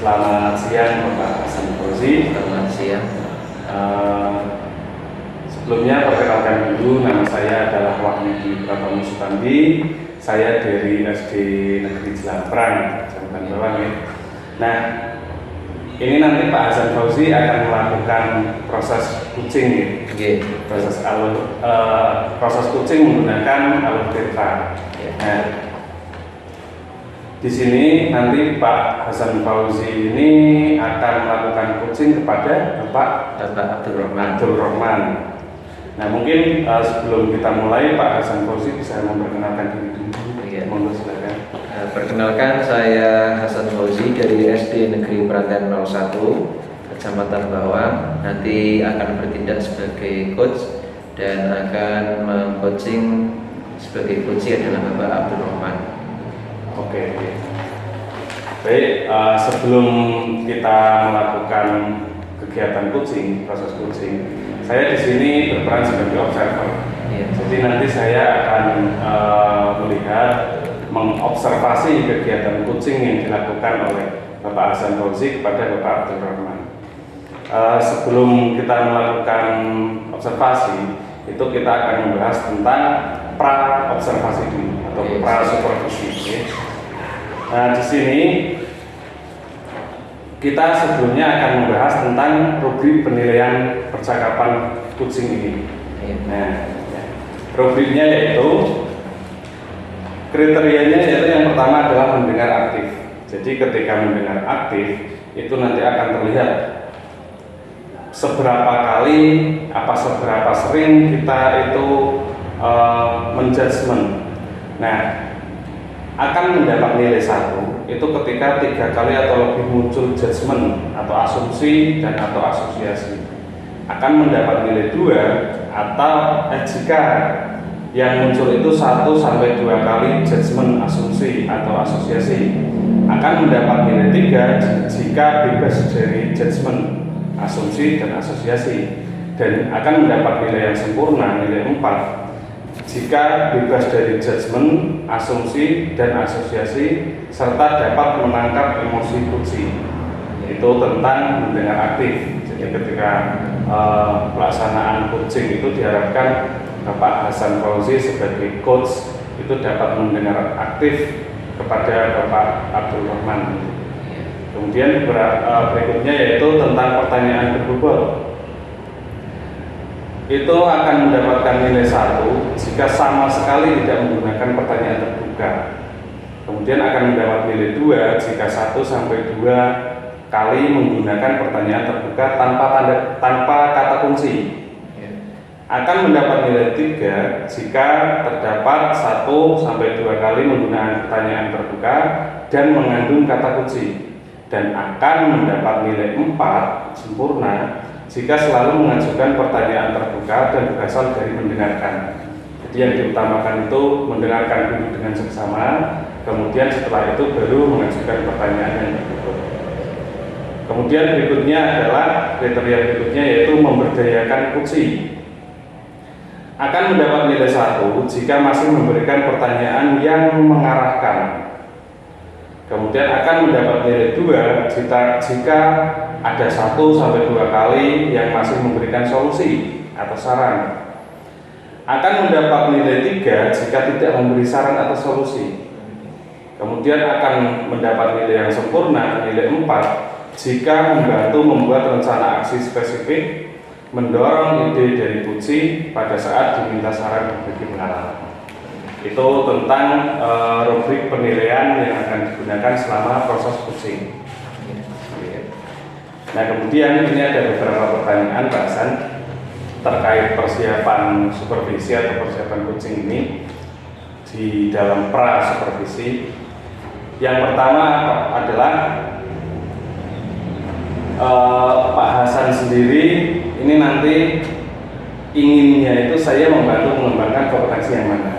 Selamat siang Bapak Hasan Fauzi. Selamat siang. Sebelumnya perkenalkan dulu, nama saya adalah Wahyudi Pratama Supandi. Saya dari SD Negeri Jelamprang, Kecamatan Bawang ya. Nah, ini nanti Pak Hasan Fauzi akan melakukan proses kucing ya. Proses kucing menggunakan alur tetra. Nah, di sini nanti Pak Hasan Fauzi ini akan melakukan kucing kepada Bapak Abdul Rahman. Nah, mungkin sebelum kita mulai, Pak Hasan Fauzi bisa memperkenalkan diri dulu. Monggo silakan. Perkenalkan, saya Hasan Fauzi dari SD Negeri Praten 01, Kecamatan Bawang. Nanti akan bertindak sebagai coach dan akan meng-coaching sebagai coach adalah Bapak Abdul Rahman. Oke. Baik, sebelum kita melakukan kegiatan coaching, proses coaching, saya di sini berperan sebagai observer. Jadi nanti saya akan melihat, mengobservasi kegiatan coaching yang dilakukan oleh Bapak Hasan Fauzi kepada Bapak Abdul Rahman. Sebelum kita melakukan observasi, itu kita akan membahas tentang pra-observasi dulu atau pra-supervisi. Nah, di sini kita sebelumnya akan membahas tentang rubrik penilaian percakapan kucing ini. Nah, rubriknya yaitu kriterianya, yaitu yang pertama adalah mendengar aktif. Jadi ketika mendengar aktif itu nanti akan terlihat seberapa kali, seberapa sering kita itu menjudgment. Nah, akan mendapat nilai 1 itu ketika 3 kali atau lebih muncul judgment atau asumsi dan atau asosiasi. Akan mendapat nilai 2 atau jika yang muncul itu 1 sampai 2 kali judgment, asumsi atau asosiasi, akan mendapat nilai 3 jika bebas dari judgment, asumsi dan asosiasi, dan akan mendapat nilai yang sempurna, nilai 4 jika bebas dari judgment, asumsi, dan asosiasi, serta dapat menangkap emosi kucing. Itu tentang mendengar aktif. Jadi ketika pelaksanaan coaching itu diharapkan Bapak Hasan Fauzi sebagai coach itu dapat mendengar aktif kepada Bapak Abdul Rahman. Kemudian berikutnya yaitu tentang pertanyaan berbobot. Itu akan mendapatkan nilai 1 jika sama sekali tidak menggunakan pertanyaan terbuka. Kemudian akan mendapat nilai 2 jika 1 sampai 2 kali menggunakan pertanyaan terbuka tanpa kata kunci. Akan mendapat nilai 3 jika terdapat 1 sampai 2 kali menggunakan pertanyaan terbuka dan mengandung kata kunci. Dan akan mendapat nilai 4 sempurna jika selalu mengajukan pertanyaan terbuka dan berasal dari mendengarkan. Jadi yang diutamakan itu mendengarkan dulu dengan seksama, kemudian setelah itu baru mengajukan pertanyaan yang terbuka. Kemudian berikutnya adalah kriteria berikutnya yaitu memberdayakan kucing. Akan mendapat nilai 1 jika masih memberikan pertanyaan yang mengarahkan. Kemudian akan mendapat nilai 2 jika ada 1 sampai 2 kali yang masih memberikan solusi atau saran. Akan mendapat nilai 3 jika tidak memberi saran atau solusi. Kemudian akan mendapat nilai yang sempurna, nilai 4 jika membantu membuat rencana aksi spesifik, mendorong ide dari kucing pada saat diminta saran berbagi pengalaman. Itu tentang rubrik penilaian yang akan digunakan selama proses coaching. Nah, kemudian ini ada beberapa pertanyaan Pak Hasan terkait persiapan supervisi atau persiapan coaching ini di dalam pra supervisi. Yang pertama adalah Pak Hasan sendiri ini nanti inginnya itu saya membantu mengembangkan kompetensi yang mana.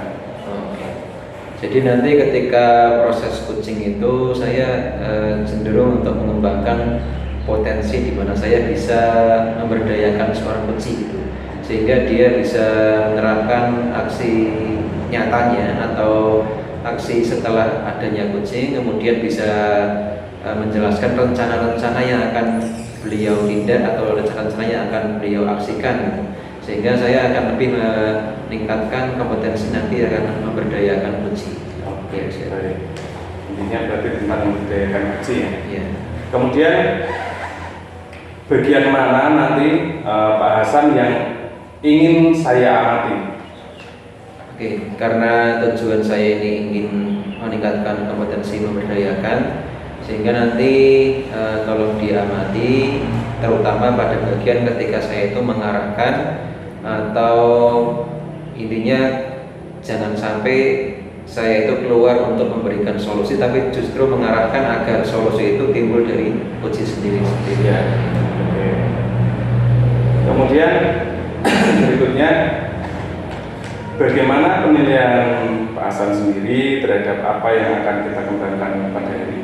Jadi nanti ketika proses coaching itu saya cenderung untuk mengembangkan potensi di mana saya bisa memberdayakan seorang coaching itu, sehingga dia bisa menerapkan aksi nyatanya atau aksi setelah adanya coaching, kemudian bisa menjelaskan rencana-rencana yang akan beliau tindak atau rencana-rencana yang akan beliau aksikan gitu. Sehingga saya akan lebih meningkatkan kompetensi nanti akan memberdayakan coaching. Oke, baik. Intinya berarti tentang memberdayakan coaching ya. Iya. Kemudian bagian mana nanti Pak Hasan yang ingin saya amati? Oke, karena tujuan saya ini ingin meningkatkan kompetensi memberdayakan, sehingga nanti tolong diamati, terutama pada bagian ketika saya itu mengarahkan atau intinya jangan sampai saya itu keluar untuk memberikan solusi, tapi justru mengarahkan agar solusi itu timbul dari coach sendiri. Ya. Oke. Kemudian berikutnya, bagaimana penilaian Pak Hasan sendiri terhadap apa yang akan kita kembangkan pada hari ini?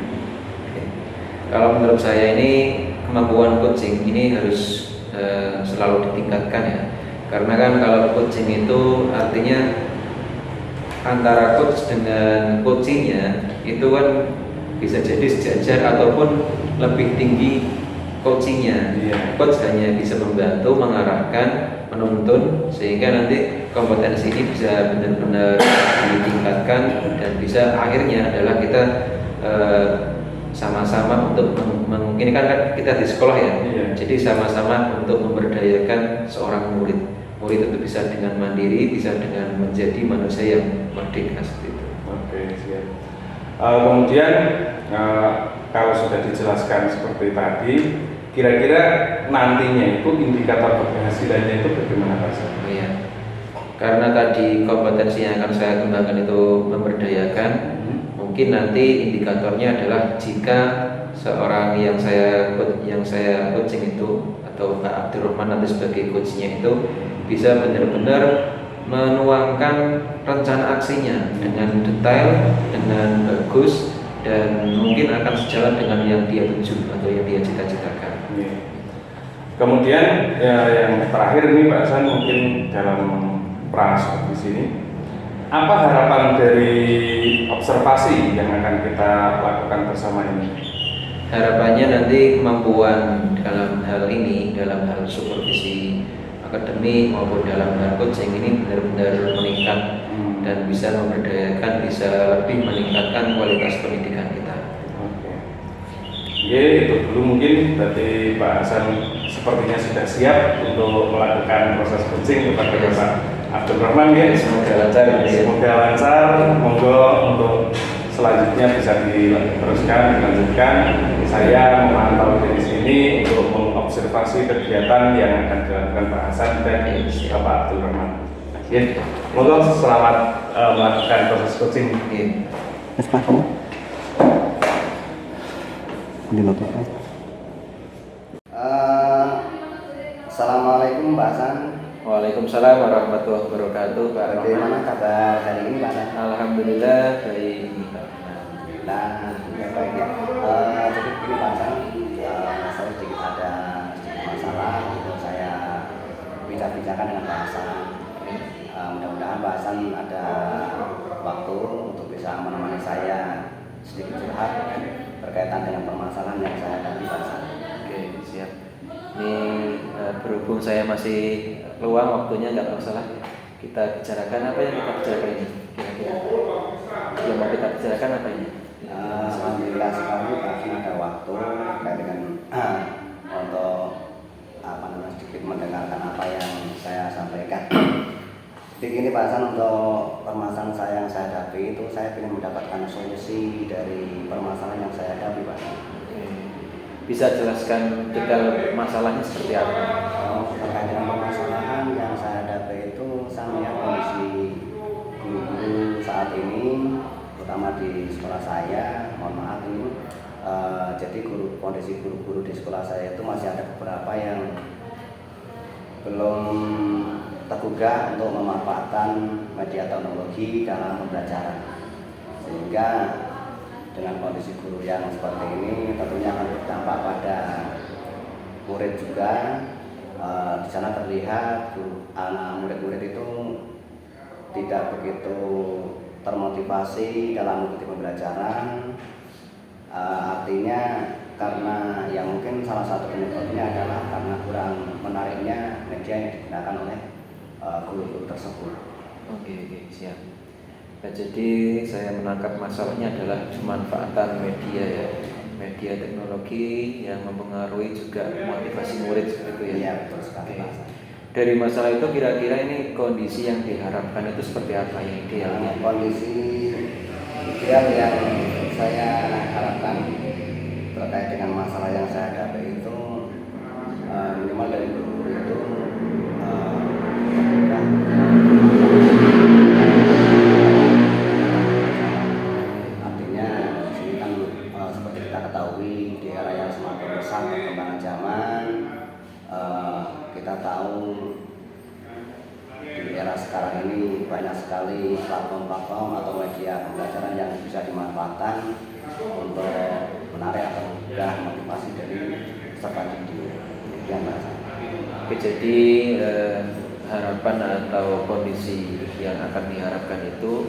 Kalau menurut saya ini kemampuan coaching ini harus selalu ditingkatkan ya. Karena kan kalau coaching itu artinya antara coach dengan coachingnya itu kan bisa jadi sejajar ataupun lebih tinggi coachingnya. Coach hanya bisa membantu, mengarahkan, menuntun, sehingga nanti kompetensi ini bisa benar-benar ditingkatkan dan bisa akhirnya adalah kita sama-sama untuk ini kan kita di sekolah ya. Jadi sama-sama untuk memberdayakan seorang murid. Murid itu bisa dengan mandiri, bisa dengan menjadi manusia yang merdeka seperti itu. Oke, siap. Kemudian kalau sudah dijelaskan seperti tadi, kira-kira nantinya itu indikator keberhasilannya itu bagaimana Pak? Iya. Karena tadi kompetensi yang akan saya kembangkan itu memberdayakan, mungkin nanti indikatornya adalah jika seorang yang saya coaching itu atau Pak Abdurrahman nanti sebagai coachnya itu bisa benar-benar menuangkan rencana aksinya dengan detail, dengan bagus, dan mungkin akan sejalan dengan yang dia tuju atau yang dia cita-citakan. Kemudian ya, yang terakhir ini Pak Hasan mungkin dalam prasut di sini, apa harapan dari observasi yang akan kita lakukan bersama ini? Harapannya nanti kemampuan dalam hal ini, dalam hal supervisi akademik maupun dalam hal coaching ini benar-benar meningkat dan bisa memberdayakan, bisa lebih meningkatkan kualitas pendidikan kita. Oke. Oke, itu dulu mungkin berarti Pak Hasan sepertinya sudah siap untuk melakukan proses coaching kepada Pak Abdurrahman ya. Semoga lancar. Semoga lancar. Monggo untuk selanjutnya bisa diteruskan, dilanjutkan. Saya memantau dari sini untuk mengobservasi kegiatan yang akan dilakukan Pak Hasan dan Bapak Abdurrahman. Ya, monggo selamat melakukan proses coaching. Assalamualaikum Pak Hasan. Waalaikumsalam warahmatullahi wabarakatuh. Pak Rahman. Bagaimana kabar hari ini Pak Hasan? Alhamdulillah baik. Alhamdulillah ya baik ya. Jadi begini Pak Hasan, saya sedikit ada masalah untuk saya bincang-bincangkan dengan Pak Hasan. Mudah-mudahan Pak Hasan ada waktu untuk bisa menemani saya sedikit curhat berkaitan dengan permasalahan yang saya hadapi Pak Hasan. Oke, siap. Ini berhubung saya masih luang waktunya, nggak masalah. Kita bicarakan apa yang kita bicarakan ini kira-kira? Yang mau kita bicarakan apa ini? Alhamdulillah sekali Pak Hasan ada waktu terkait dengan untuk sedikit mendengarkan apa yang saya sampaikan. Jadi gini Pak Hasan, untuk permasalahan saya yang saya hadapi itu saya ingin mendapatkan solusi dari permasalahan yang saya hadapi Pak Hasan. Bisa jelaskan detail masalahnya seperti apa? Terkait dengan permasalahan yang saya hadapi itu, saya melihat kondisi guru-guru saat ini, terutama di sekolah saya, mohon maaf ini, jadi kondisi guru-guru di sekolah saya itu masih ada beberapa yang belum tergugah untuk memanfaatkan media teknologi dalam pembelajaran, sehingga dengan kondisi guru yang seperti ini tentunya akan berdampak pada murid juga. Di sana terlihat anak murid-murid itu tidak begitu termotivasi dalam mengikuti pembelajaran, Artinya karena ya mungkin salah satu penyebabnya adalah karena kurang menariknya media yang digunakan oleh guru-guru tersebut. Oke, siap. Nah, jadi saya menangkap masalahnya adalah pemanfaatan media ya, media teknologi yang mempengaruhi juga motivasi murid seperti itu ya. Iya, betul sekali. Oke. Dari masalah itu kira-kira ini kondisi yang diharapkan itu seperti apa yang idealnya? Kondisi ideal yang saya harapkan terkait dengan masalah yang saya hadapi itu minimal dari guru itu artinya di sini kan seperti kita ketahui di era yang semakin pesat perkembangan zaman, kita tahu di era sekarang ini banyak sekali platform-platform atau media pembelajaran yang bisa dimanfaatkan untuk menarik atau mencegah motivasi dari peserta didik. Yang merasa. Oke, jadi harapan atau kondisi yang akan diharapkan itu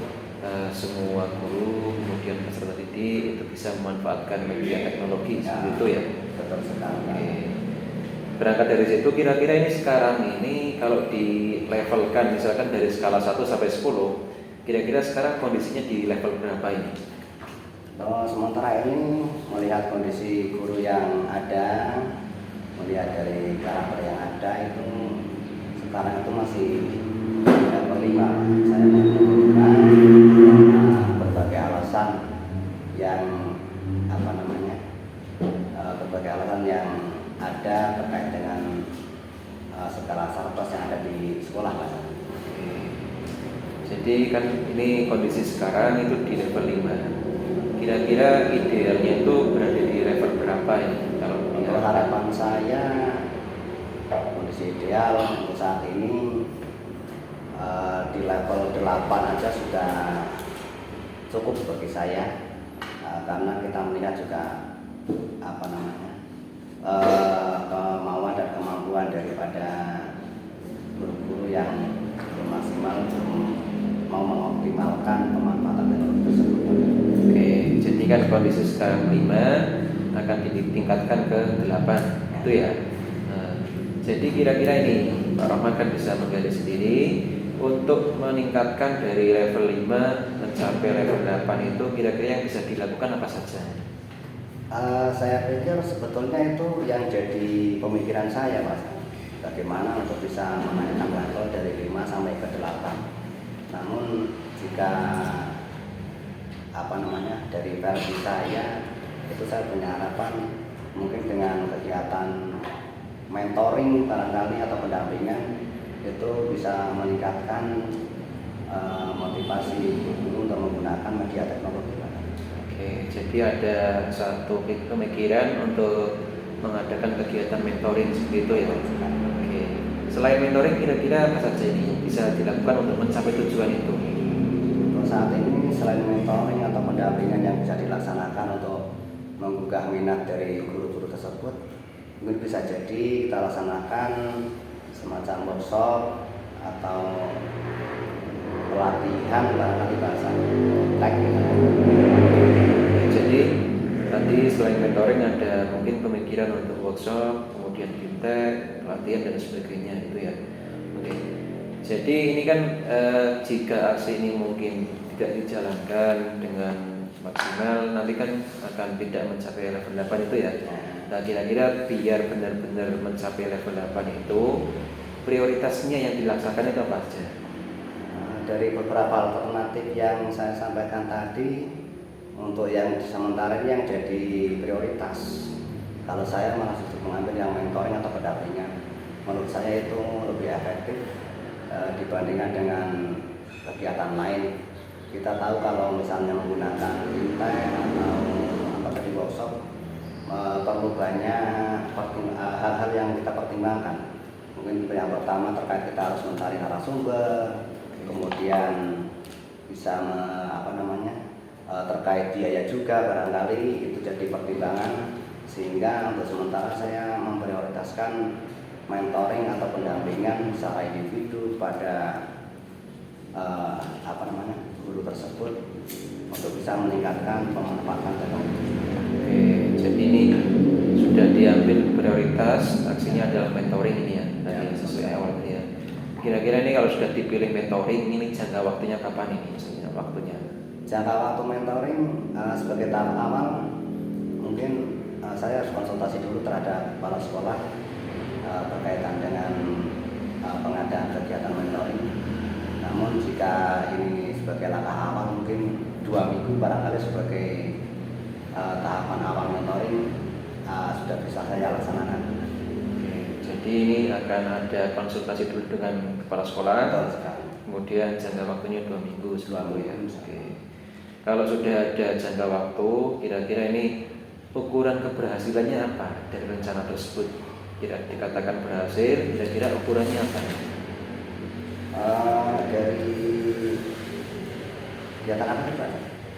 semua guru kemudian peserta didik itu bisa memanfaatkan media teknologi seperti itu ya. Betul sekali. Oke. Berangkat dari situ kira-kira ini sekarang ini kalau dilevelkan misalkan dari skala 1 sampai 10, kira-kira sekarang kondisinya di level berapa ini? Sementara ini melihat kondisi guru yang ada, melihat dari karakter yang ada itu sekarang itu masih level 5. Saya menemukan berbagai alasan yang berbagai alasan yang ada terkait dengan skala sarpas yang ada di sekolah, Mas. Jadi kan ini kondisi sekarang itu di level 5. Kira-kira idealnya itu berada di level berapa ini? Kalau Untuk harapan saya kondisi ideal untuk saat ini di level 8 aja sudah cukup bagi saya, karena kita melihat juga kemauan dan kemampuan daripada guru-guru yang belum maksimal mau mengoptimalkan pemanfaatan teknologi tersebut. Oke, jadi kan kondisi sekarang 5 akan ditingkatkan ke 8 itu ya. Jadi kira-kira ini Pak Rahman kan bisa menggali sendiri untuk meningkatkan dari level 5 mencapai level 8 itu kira-kira yang bisa dilakukan apa saja? Saya pikir sebetulnya itu yang jadi pemikiran saya, Mas. Bagaimana untuk bisa menaikkan level dari 5 sampai ke 8. Namun jika dari versi saya itu saya punya harapan mungkin dengan kegiatan mentoring barangkali atau pendampingan itu bisa meningkatkan motivasi guru untuk menggunakan media teknologi. Oke, jadi ada satu pemikiran untuk mengadakan kegiatan mentoring seperti itu ya. Oke, selain mentoring kira-kira apa saja ini bisa dilakukan untuk mencapai tujuan itu? Untuk saat ini selain mentoring atau pendampingan yang bisa dilaksanakan untuk menggugah minat dari guru-guru tersebut, mungkin bisa jadi kita laksanakan semacam workshop atau pelatihan barangkali bahasa teknik. Jadi tadi selain mentoring ada mungkin pemikiran untuk workshop, kemudian fintech, pelatihan dan sebagainya itu ya. Oke. Jadi ini kan jika aksi ini mungkin tidak dijalankan dengan maksimal, nanti kan akan tidak mencapai level 8 itu ya. Nah, kira-kira biar benar-benar mencapai level 8 itu prioritasnya yang dilaksanakan itu apa saja? Dari beberapa alternatif yang saya sampaikan tadi, untuk yang sementara ini yang jadi prioritas. Kalau saya malah justru mengambil yang mentoring atau pendampingan. Menurut saya itu lebih efektif dibandingkan dengan kegiatan lain. Kita tahu kalau misalnya menggunakan fintech atau workshop perlu banyak hal-hal yang kita pertimbangkan. Mungkin yang pertama terkait kita harus mencari narasumber, kemudian bisa terkait biaya juga barangkali itu jadi pertimbangan, sehingga untuk sementara saya memprioritaskan mentoring atau pendampingan secara individu pada guru tersebut untuk bisa meningkatkan pemanfaatan teknologi. Oke, jadi ini sudah diambil prioritas, aksinya adalah mentoring ini ya, tadi sesuai awal ini ya. Kira-kira ini kalau sudah dipilih mentoring, ini jangka waktunya kapan ini maksudnya waktunya? Jangka waktu mentoring sebagai tahap awal mungkin saya harus konsultasi dulu terhadap kepala sekolah berkaitan dengan pengadaan kegiatan mentoring. Namun jika ini sebagai langkah awal mungkin 2 minggu barangkali sebagai tahapan awal mentoring sudah bisa saya laksanakan. Oke, jadi ini akan ada konsultasi dulu dengan kepala sekolah. Betul sekali. Kemudian jangka waktunya 2 minggu selalu ya. minggu. Oke. Kalau sudah ada jangka waktu, kira-kira ini ukuran keberhasilannya apa dari rencana tersebut? Kira dikatakan berhasil, kira-kira ukurannya apa? Dari kegiatan apa Pak?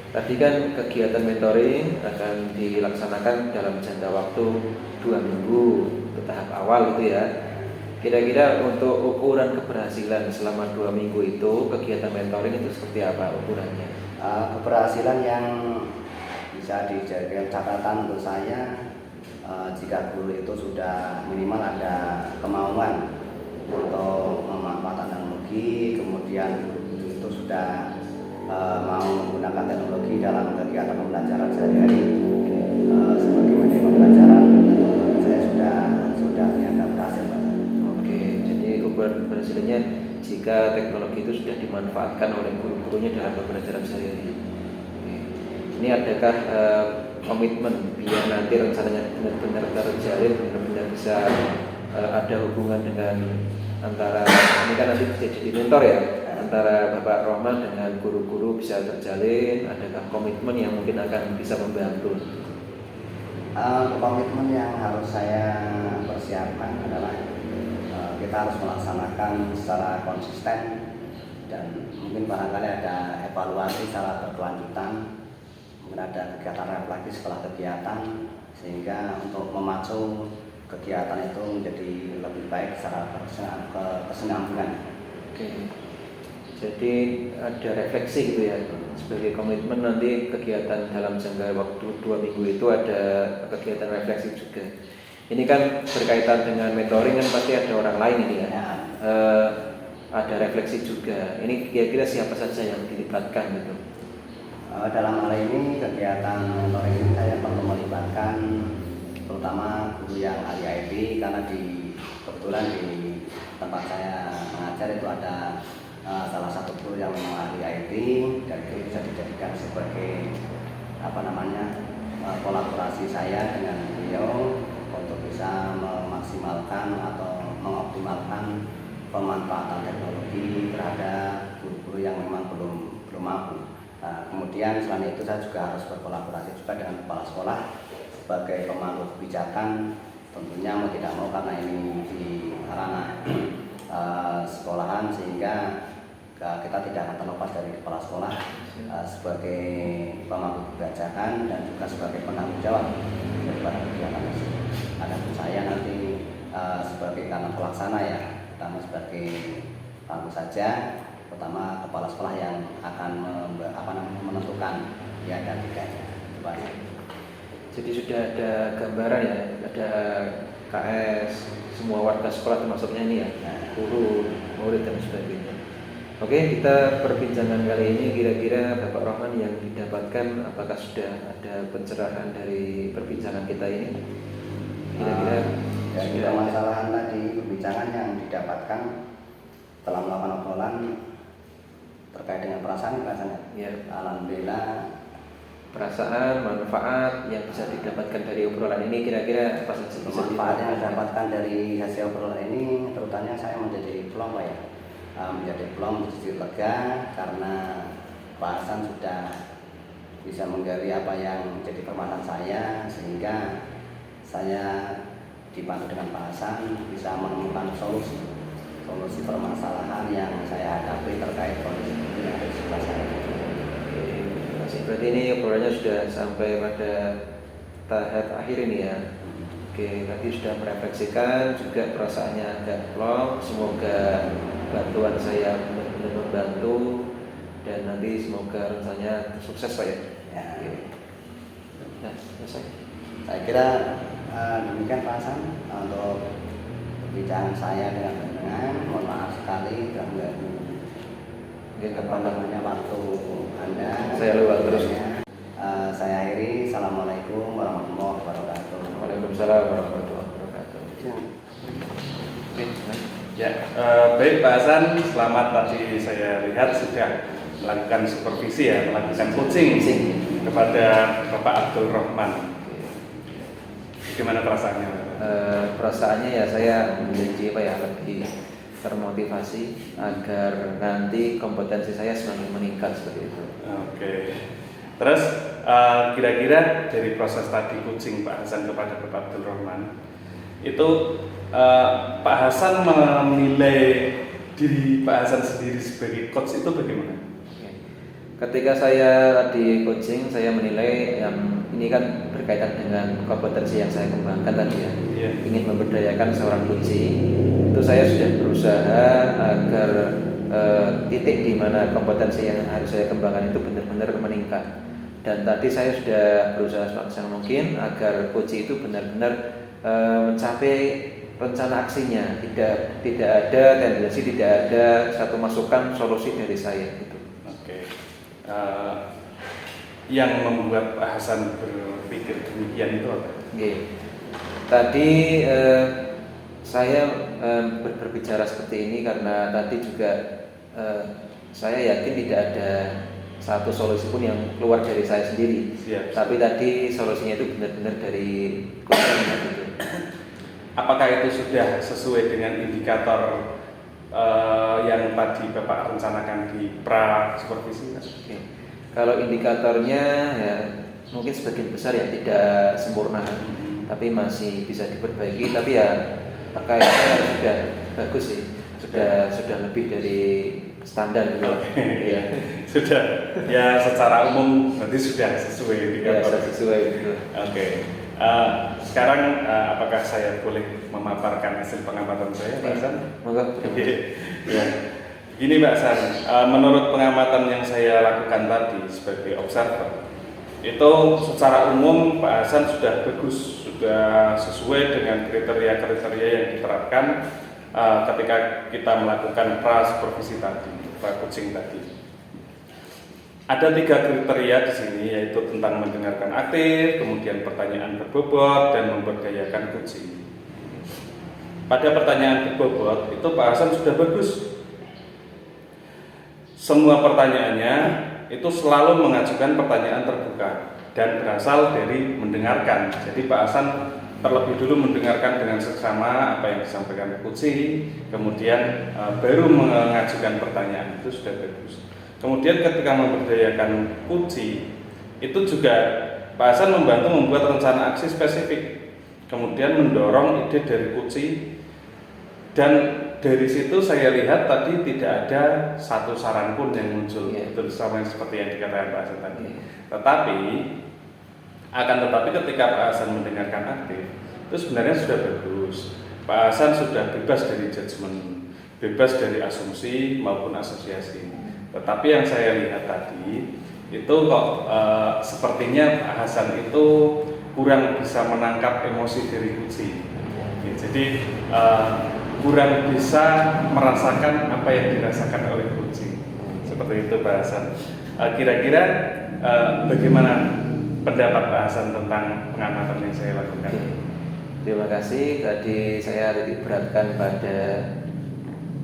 Tadi kan kegiatan mentoring akan dilaksanakan dalam jangka waktu 2 minggu untuk tahap awal gitu ya. Kira-kira untuk ukuran keberhasilan selama 2 minggu itu kegiatan mentoring itu seperti apa ukurannya? Keberhasilan yang bisa dijadikan catatan untuk saya jika guru itu sudah minimal ada kemauan untuk memanfaatkan teknologi, kemudian guru itu sudah mau menggunakan teknologi dalam kegiatan pembelajaran sehari-hari sebagai media pembelajaran, saya sudah dianggap berhasil. Oke, jadi ukuran keberhasilannya jika teknologi itu sudah dimanfaatkan oleh guru-gurunya dalam pembelajaran sehari-hari. Oke. Ini adakah komitmen biar nanti rencananya benar-benar terjalin, benar-benar bisa ada hubungan dengan antara ini kan nanti jadi mentor ya, antara Bapak Rohman dengan guru-guru bisa terjalin? Adakah komitmen yang mungkin akan bisa membantu? Komitmen yang harus saya persiapkan adalah kita harus melaksanakan secara konsisten dan mungkin barangkali ada evaluasi secara berkelanjutan, mungkin ada kegiatan refleksi setelah kegiatan sehingga untuk memacu kegiatan itu menjadi lebih baik secara kesinambungan. Oke. Jadi ada refleksi gitu ya, sebagai komitmen nanti kegiatan dalam jangka waktu 2 minggu itu ada kegiatan refleksi juga. Ini kan berkaitan dengan mentoring kan pasti ada orang lain ini ya. Ada refleksi juga. Ini kira-kira siapa saja yang dilibatkan gitu? Dalam hal ini kegiatan mentoring ini saya perlu melibatkan terutama guru yang ahli IT karena kebetulan di tempat saya mengajar itu ada salah satu guru yang memang ahli IT dan itu bisa dijadikan sebagai kolaborasi saya dengan beliau untuk bisa memaksimalkan atau mengoptimalkan pemanfaatan teknologi terhadap guru-guru yang memang belum mampu. Kemudian selain itu saya juga harus berkolaborasi juga dengan kepala sekolah sebagai pemangku kebijakan, tentunya mau tidak mau karena ini di ranah sekolahan sehingga kita tidak akan terlepas dari kepala sekolah sebagai pemangku kebijakan dan juga sebagai penanggung jawab daripada kegiatan tersebut. Adapun saya nanti sebagai karena pelaksana ya, pertama sebagai pangku saja, pertama kepala sekolah yang akan menentukan ya dan tidaknya. Jadi sudah ada gambaran ya, ada KS, semua warga sekolah termasuknya ini ya, guru, murid dan sebagainya. Oke, kita perbincangan kali ini kira-kira Bapak Rohman yang didapatkan apakah sudah ada pencerahan dari perbincangan kita ini? Kira-kira dari permasalahan tadi perbincangan yang didapatkan setelah melakukan obrolan terkait dengan perasaan rasanya. Ya. Alhamdulillah perasaan, manfaat yang bisa didapatkan dari obrolan ini kira-kira apa saja bisa manfaat yang didapatkan dari hasil obrolan ini terutama saya menjadi plong ya. Menjadi plong sedikit lega karena Pak Hasan sudah bisa menggali apa yang menjadi permasalahan saya sehingga saya dibantu dengan Pak Hasan bisa menemukan solusi permasalahan yang saya hadapi terkait kondisi yang ada di sebelah saya. Berarti ini obrolannya sudah sampai pada tahap akhir ini ya. Oke, tadi sudah merefleksikan juga perasaannya agak plong. Semoga bantuan saya benar-benar membantu dan nanti semoga rencananya sukses Pak ya. Ya. Oke. Nah, selesai. Saya kira demikian Pak Hasan untuk perbincangan saya dengan panjenengan. Mohon maaf sekali ganggu waktu Anda. Saya lewat terus. Saya akhiri. Assalamualaikum warahmatullahi wabarakatuh. Waalaikumsalam warahmatullahi wabarakatuh. Oke, Ya, baik Pak Hasan, selamat tadi saya lihat sudah melakukan supervisi ya, melakukan coaching kepada Bapak Abdul Rahman. Gimana perasaannya? Perasaannya ya saya menjadi lebih termotivasi agar nanti kompetensi saya semakin meningkat seperti itu. Oke. Terus kira-kira dari proses tadi coaching Pak Hasan kepada Bapak Abdul Rahman itu Pak Hasan menilai diri Pak Hasan sendiri sebagai coach itu bagaimana? Ketika saya tadi coaching, saya menilai yang ini kan berkaitan dengan kompetensi yang saya kembangkan tadi ya. Yeah. Ingin memberdayakan seorang coaching, itu saya sudah berusaha agar titik di mana kompetensi yang harus saya kembangkan itu benar-benar meningkat. Dan tadi saya sudah berusaha semaksimal mungkin agar coaching itu benar-benar mencapai rencana aksinya, tidak ada tendensi, tidak ada satu masukan solusi dari saya gitu. Oke. Yang membuat Pak Hasan berpikir demikian itu apa? Oke. Tadi saya berbicara seperti ini karena tadi juga saya yakin tidak ada satu solusi pun yang keluar dari saya sendiri. Siap. Tapi tadi solusinya itu benar-benar dari coaching gitu. Apakah itu sudah sesuai dengan indikator yang tadi Bapak rencanakan di pra supervisi? Oke. Kalau indikatornya ya mungkin sebagian besar ya tidak sempurna, tapi masih bisa diperbaiki. Tapi ya kayaknya sudah bagus sih, sudah lebih dari standar gitu. Ya, sudah ya secara umum berarti sudah sesuai indikator. Ya, sesuai gitu. Oke. Sekarang apakah saya boleh memaparkan hasil pengamatan saya, Pak Hasan? Monggo. Ya. Gini Pak Hasan, menurut pengamatan yang saya lakukan tadi sebagai observer, itu secara umum Pak Hasan sudah bagus, sudah sesuai dengan kriteria-kriteria yang diterapkan ketika kita melakukan pra supervisi tadi, pra coaching tadi. Ada 3 kriteria di sini, yaitu tentang mendengarkan aktif, kemudian pertanyaan berbobot, dan memberdayakan coaching. Pada pertanyaan berbobot itu Pak Hasan sudah bagus. Semua pertanyaannya itu selalu mengajukan pertanyaan terbuka dan berasal dari mendengarkan. Jadi Pak Hasan terlebih dulu mendengarkan dengan seksama apa yang disampaikan coaching, kemudian baru mengajukan pertanyaan, itu sudah bagus. Kemudian ketika memberdayakan coaching itu juga Pak Hasan membantu membuat rencana aksi spesifik, kemudian mendorong ide dari coaching, dan dari situ saya lihat tadi tidak ada satu saran pun yang muncul, itu sama seperti yang dikatakan Pak Hasan tadi. Tetapi ketika Pak Hasan mendengarkan aktif, itu sebenarnya sudah bagus. Pak Hasan sudah bebas dari judgement, bebas dari asumsi maupun asosiasi. Tetapi yang saya lihat tadi itu kok sepertinya Pak Hasan itu kurang bisa menangkap emosi dari coaching. Jadi kurang bisa merasakan apa yang dirasakan oleh coaching. Seperti itu Pak Hasan. Kira-kira bagaimana pendapat Pak Hasan tentang pengamatan yang saya lakukan? Terima kasih. Tadi saya titik beratkan pada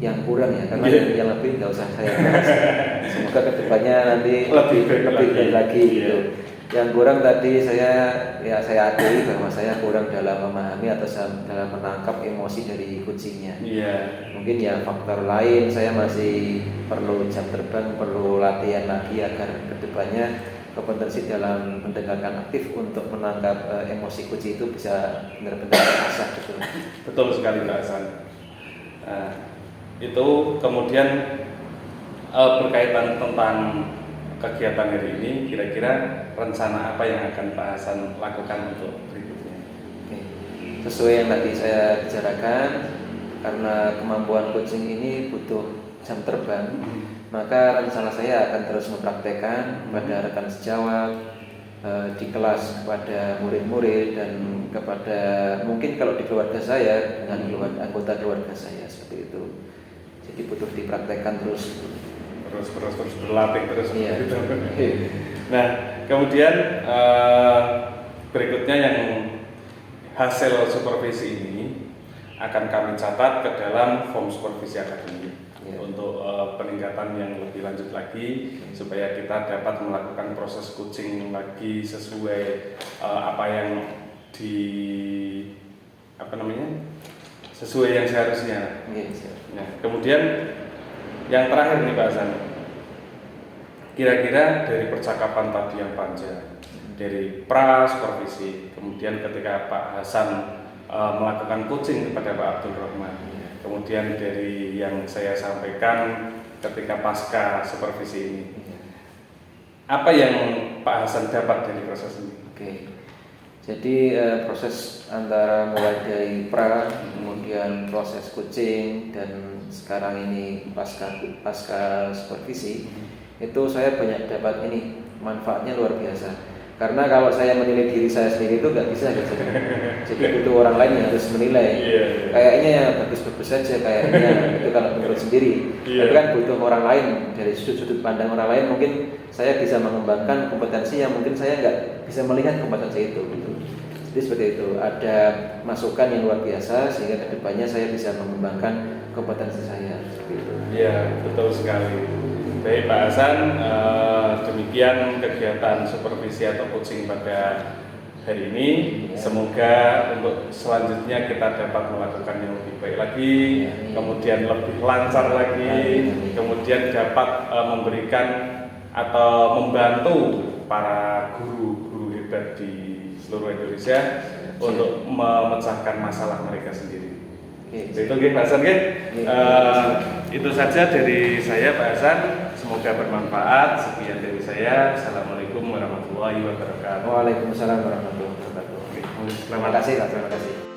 yang kurang ya, karena yang lebih nggak usah saya bahas. Semoga kedepannya nanti lebih lagi gitu. Yang kurang tadi saya akui bahwa saya kurang dalam memahami atau dalam menangkap emosi dari coachingnya. Mungkin ya faktor lain, saya masih perlu jam terbang, perlu latihan lagi agar kedepannya kompetensi dalam mendengarkan aktif untuk menangkap emosi coaching itu bisa benar-benar terasah gitu. Betul sekali Pak Hasan. Itu kemudian berkaitan tentang kegiatan hari ini, kira-kira rencana apa yang akan Pak Hasan lakukan untuk berikutnya? Sesuai yang tadi saya bicarakan, karena kemampuan coaching ini butuh jam terbang, maka rencana saya akan terus mempraktekkan kepada rekan sejawat, di kelas kepada murid-murid dan kepada mungkin kalau di keluarga saya dengan anggota keluarga saya seperti itu. Jadi butuh dipraktekkan terus berlatih terus. Iya. Nah, kemudian berikutnya yang hasil supervisi ini akan kami catat ke dalam form supervisi akademik untuk peningkatan yang lebih lanjut lagi supaya kita dapat melakukan proses coaching lagi sesuai apa yang sesuai yang seharusnya. Nah, kemudian yang terakhir nih Pak Hasan, kira-kira dari percakapan tadi yang panjang dari pra supervisi, kemudian ketika Pak Hasan melakukan coaching kepada Pak Abdul Rahman, kemudian dari yang saya sampaikan ketika pasca supervisi ini, apa yang Pak Hasan dapat dari proses ini? Oke. Jadi proses antara mulai dari pra, kemudian proses coaching dan sekarang ini pasca supervisi, itu saya banyak dapat ini manfaatnya luar biasa. Karena kalau saya menilai diri saya sendiri itu nggak bisa gitu. Jadi butuh orang lain yang harus menilai. Kayaknya ya bagus-bagus saja kayaknya itu kalau menurut sendiri. Tapi kan butuh orang lain dari sudut-sudut pandang orang lain. Mungkin saya bisa mengembangkan kompetensi yang mungkin saya nggak bisa melihat kompetensi itu. Gitu. Jadi seperti itu. Ada masukan yang luar biasa sehingga kedepannya saya bisa mengembangkan kompetensi saya. Seperti itu. Iya, betul sekali. Baik Pak Hasan, demikian kegiatan supervisi atau coaching pada hari ini. Semoga untuk selanjutnya kita dapat melakukan yang lebih baik lagi, kemudian lebih lancar lagi, kemudian dapat memberikan atau membantu para guru-guru hebat di seluruh Indonesia untuk memecahkan masalah mereka sendiri. Itu Pak Hasan, itu saja dari saya Pak Hasan. Semoga bermanfaat. Sekian dari saya. Assalamualaikum warahmatullahi wabarakatuh. Waalaikumsalam warahmatullahi wabarakatuh. Terima kasih. Terima kasih.